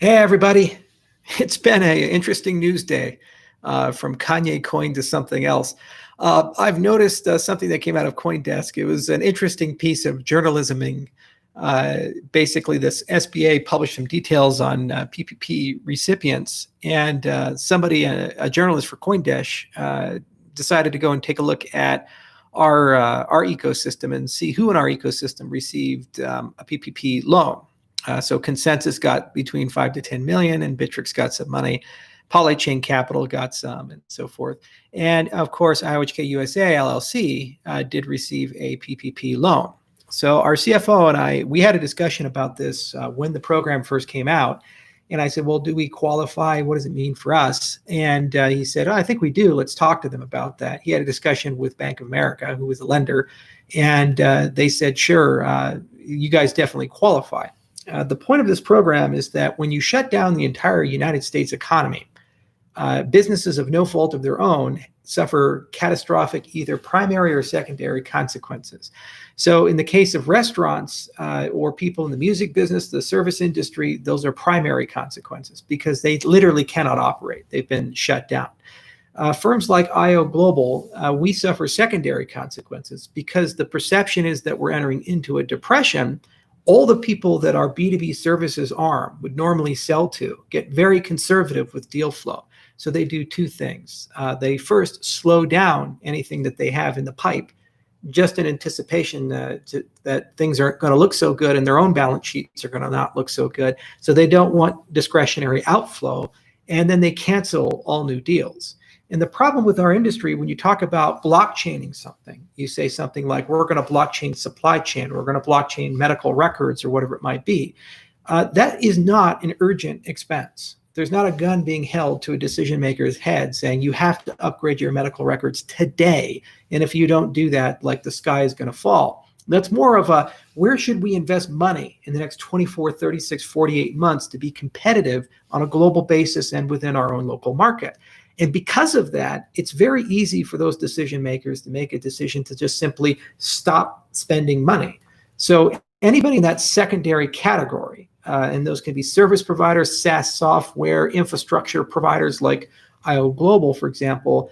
Hey, everybody. It's been an interesting news day from Kanye coin to something else. I've noticed something that came out of CoinDesk. It was an interesting piece of journalisming. Basically, this SBA published some details on PPP recipients, and somebody, a journalist for CoinDesk, decided to go and take a look at our ecosystem and see who in our ecosystem received a PPP loan. So Consensus got between 5 to 10 million, and Bittrex got some money. Polychain Capital got some, and so forth. And of course, IOHK USA LLC did receive a PPP loan. So our CFO and I, we had a discussion about this when the program first came out. And I said, well, do we qualify? What does it mean for us? And he said, I think we do. Let's talk to them about that. He had a discussion with Bank of America, who was a lender. And they said, sure, you guys definitely qualify. The point of this program is that when you shut down the entire United States economy, businesses of no fault of their own suffer catastrophic either primary or secondary consequences. So in the case of restaurants or people in the music business, the service industry, those are primary consequences because they literally cannot operate. They've been shut down. Firms like IO Global, we suffer secondary consequences because the perception is that we're entering into a depression. All the people that our B2B services arm would normally sell to get very conservative with deal flow. So they do two things. They first slow down anything that they have in the pipe, just in anticipation that things aren't going to look so good and their own balance sheets are going to not look so good. So they don't want discretionary outflow, and then they cancel all new deals. And the problem with our industry, when you talk about blockchaining something, you say something like, we're going to blockchain supply chain, or we're going to blockchain medical records, or whatever it might be. That is not an urgent expense. There's not a gun being held to a decision maker's head saying you have to upgrade your medical records today. And if you don't do that, like the sky is going to fall. That's more of a, where should we invest money in the next 24, 36, 48 months to be competitive on a global basis and within our own local market? And because of that, it's very easy for those decision makers to make a decision to just simply stop spending money. So anybody in that secondary category, and those can be service providers, SaaS software, infrastructure providers like IO Global, for example,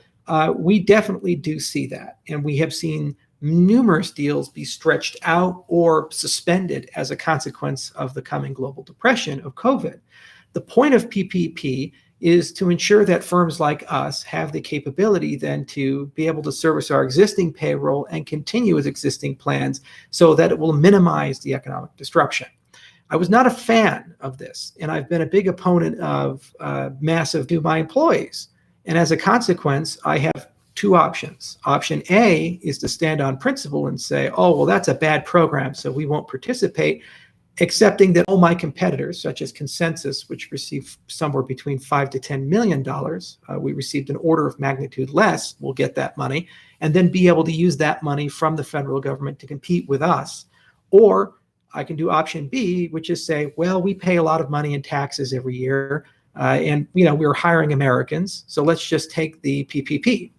we definitely do see that. And we have seen numerous deals be stretched out or suspended as a consequence of the coming global depression of COVID. The point of PPP is to ensure that firms like us have the capability then to be able to service our existing payroll and continue with existing plans so that it will minimize the economic disruption. I was not a fan of this, and I've been a big opponent of massive do my employees. And as a consequence, I have two options. Option A is to stand on principle and say, oh, well, that's a bad program, so we won't participate, accepting that all my competitors, such as Consensus, which received somewhere between $5 to $10 million, we received an order of magnitude less, will get that money, and then be able to use that money from the federal government to compete with us. Or I can do option B, which is say, well, we pay a lot of money in taxes every year, and we're hiring Americans, so let's just take the PPP.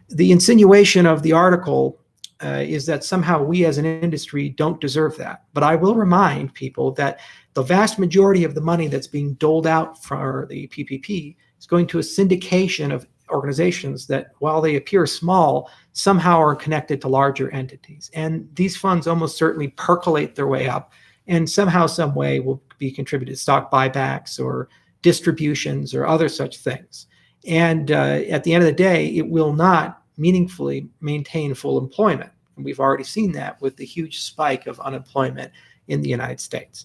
The insinuation of the article is that somehow we as an industry don't deserve that. But I will remind people that the vast majority of the money that's being doled out for the PPP is going to a syndication of organizations that, while they appear small, somehow are connected to larger entities. And these funds almost certainly percolate their way up and somehow, some way will be contributed to stock buybacks or distributions or other such things. And at the end of the day, it will not meaningfully maintain full employment. And we've already seen that with the huge spike of unemployment in the United States.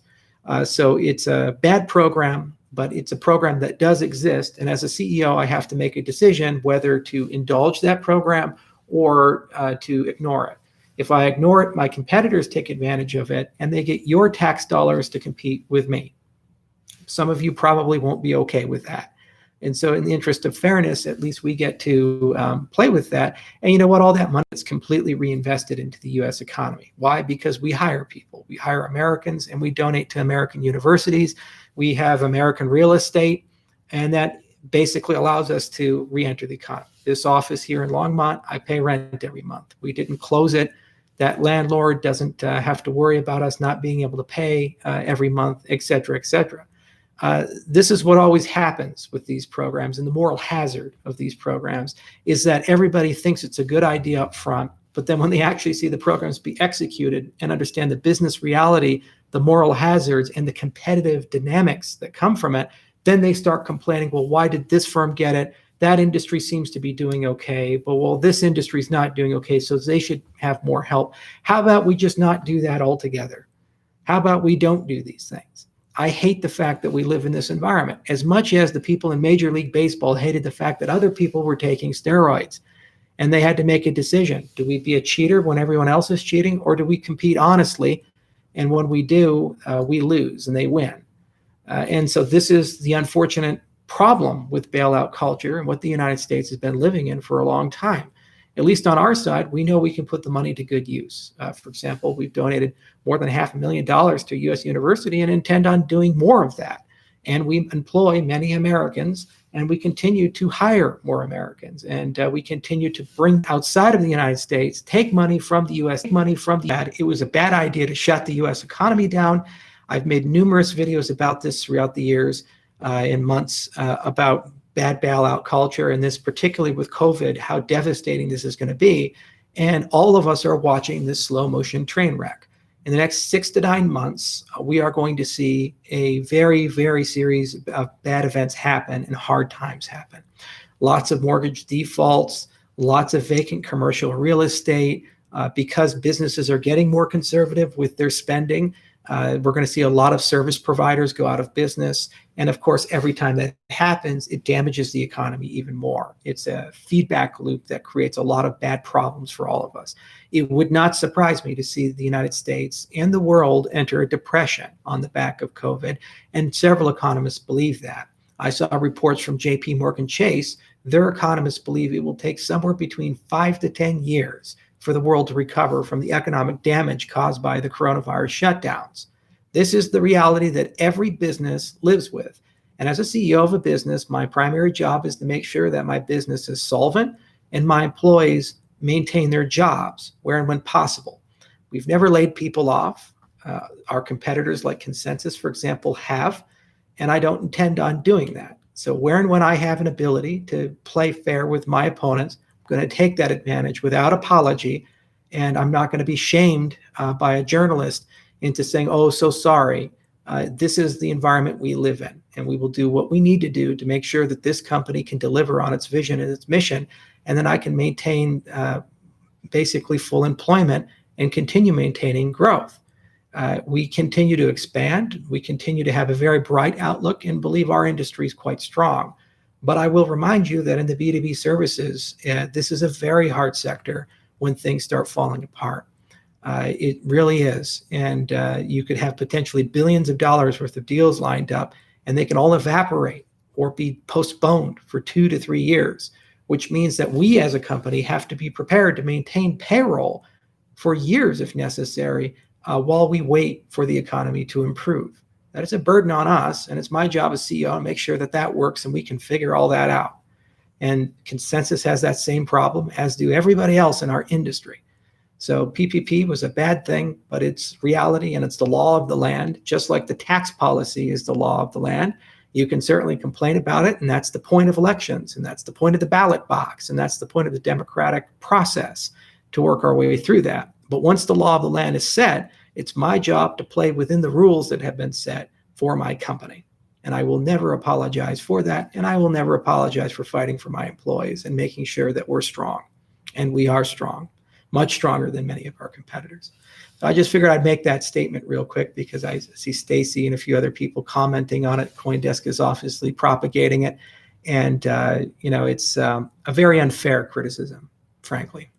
So it's a bad program, but it's a program that does exist. And as a CEO, I have to make a decision whether to indulge that program or to ignore it. If I ignore it, my competitors take advantage of it, and they get your tax dollars to compete with me. Some of you probably won't be okay with that. And so in the interest of fairness, at least we get to play with that. And you know what? All that money is completely reinvested into the U.S. economy. Why? Because we hire people. We hire Americans, and we donate to American universities. We have American real estate, and that basically allows us to re-enter the economy. This office here in Longmont, I pay rent every month. We didn't close it. That landlord doesn't have to worry about us not being able to pay every month, et cetera, et cetera. This is what always happens with these programs, and the moral hazard of these programs is that everybody thinks it's a good idea up front, but then when they actually see the programs be executed and understand the business reality, the moral hazards, and the competitive dynamics that come from it, then they start complaining, well, why did this firm get it? That industry seems to be doing okay, but well, this industry is not doing okay, so they should have more help. How about we just not do that altogether? How about we don't do these things? I hate the fact that we live in this environment as much as the people in Major League Baseball hated the fact that other people were taking steroids and they had to make a decision. Do we be a cheater when everyone else is cheating, or do we compete honestly? And when we do, we lose and they win. And so this is the unfortunate problem with bailout culture and what the United States has been living in for a long time. At least on our side, we know we can put the money to good use. For example, we've donated more than $500,000 to a U.S. university and intend on doing more of that. And we employ many Americans, and we continue to hire more Americans. And we continue to bring outside of the United States, take money from the U.S., It was a bad idea to shut the U.S. economy down. I've made numerous videos about this throughout the years and months about bad bailout culture, and this particularly with COVID, how devastating this is going to be. And all of us are watching this slow motion train wreck. In the next 6 to 9 months, we are going to see a very, very series of bad events happen and hard times happen. Lots of mortgage defaults, lots of vacant commercial real estate, because businesses are getting more conservative with their spending. We're going to see a lot of service providers go out of business. And of course, every time that happens, it damages the economy even more. It's a feedback loop that creates a lot of bad problems for all of us. It would not surprise me to see the United States and the world enter a depression on the back of COVID. And several economists believe that. I saw reports from JP Morgan Chase. Their economists believe it will take somewhere between 5 to 10 years for the world to recover from the economic damage caused by the coronavirus shutdowns. This is the reality that every business lives with. And as a CEO of a business, my primary job is to make sure that my business is solvent and my employees maintain their jobs where and when possible. We've never laid people off. Our competitors like Consensus, for example, have, and I don't intend on doing that. So where and when I have an ability to play fair with my opponents, I'm going to take that advantage without apology, and I'm not going to be shamed by a journalist into saying, oh, so sorry. This is the environment we live in, and we will do what we need to do to make sure that this company can deliver on its vision and its mission, and then I can maintain basically full employment and continue maintaining growth. We continue to expand. We continue to have a very bright outlook and believe our industry is quite strong. But I will remind you that in the B2B services, this is a very hard sector when things start falling apart. It really is. And you could have potentially billions of dollars worth of deals lined up, and they can all evaporate or be postponed for 2 to 3 years, which means that we as a company have to be prepared to maintain payroll for years if necessary while we wait for the economy to improve. That is a burden on us, and it's my job as CEO to make sure that that works and we can figure all that out. And Consensus has that same problem, as do everybody else in our industry. So PPP was a bad thing, but it's reality and it's the law of the land, just like the tax policy is the law of the land. You can certainly complain about it, and that's the point of elections, and that's the point of the ballot box, and that's the point of the democratic process to work our way through that. But once the law of the land is set, it's my job to play within the rules that have been set for my company. And I will never apologize for that. And I will never apologize for fighting for my employees and making sure that we're strong. And we are strong, much stronger than many of our competitors. So I just figured I'd make that statement real quick because I see Stacy and a few other people commenting on it. CoinDesk is obviously propagating it. And, it's a very unfair criticism, frankly.